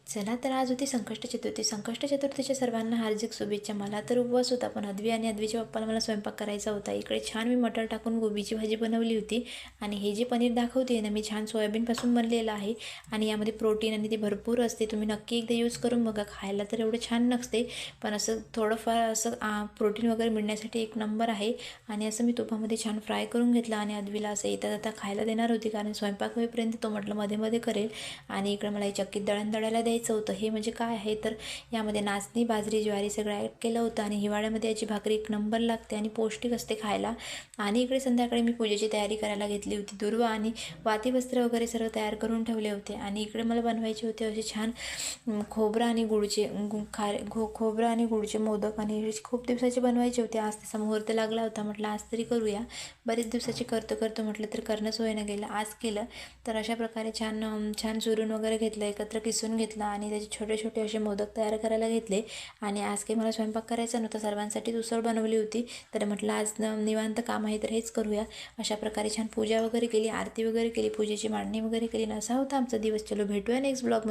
चला तर आज होती संकष्ट चतुर्थी. संकष्ट चतुर्थीच्या सर्वांना हार्दिक शुभेच्छा. मला तर उपवास होता, पण अद्वी आणि अद्वीच्या पप्पाला मला स्वयंपाक करायचा होता. इकडे छान मी मटर टाकून गोबीची भाजी बनवली होती आणि हे जे पनीर दाखवते ना मी छान सोयाबीनपासून बनलेलं आहे आणि यामध्ये प्रोटीन आणि ते भरपूर असते. तुम्ही नक्की एकदा यूज करून बघा. खायला तर एवढं छान नसते, पण असं थोडंफार असं प्रोटीन वगैरे मिळण्यासाठी एक नंबर आहे. आणि असं मी तुपामध्ये छान फ्राय करून घेतलं आणि अद्वीला असं येता जाता खायला देणार होती, कारण स्वयंपाक होईपर्यंत तो म्हटलं मध्ये मध्ये करेल. आणि इकडे मला चक्कीत दळण दळायला द्यायचं होतं. हे म्हणजे काय आहे तर यामध्ये नाचणी, बाजरी, ज्वारी सगळं ॲड केलं होतं आणि हिवाळ्यामध्ये याची भाकरी एक नंबर लागते आणि पौष्टिक असते खायला. आणि इकडे संध्याकाळी मी पूजेची तयारी करायला घेतली होती. दुर्वा आणि वातीवस्त्र वगैरे सर्व तयार करून ठेवले होते. आणि इकडे मला बनवायचे होते असे छान खोबरं आणि गुळचे खोबरं आणि गुळचे मोदक आणि खूप दिवसाचे बनवायचे होते. आज त्याचा मुहूर्त लागला होता. म्हटलं आज तरी करूया. बरेच दिवसाची करतो म्हटलं तर करणंच होईना गेलं. आज केलं. तर अशा प्रकारे छान चुरून वगैरे घेतलं, एकत्र किसून घेतलं आणि त्याचे छोटे छोटे असे मोदक तयार करायला घेतले. आणि आज काही मला स्वयंपाक करायचा नव्हता, सर्वांसाठी उसळ बनवली होती. तर म्हटलं आज निवांत काम आहे तर हेच करूया. अशा प्रकारे छान पूजा वगैरे केली, आरती वगैरे केली, पूजेची मांडणी वगैरे केली. असा होता आमचा दिवस. चलो भेटूया नेक्स्ट ब्लॉग.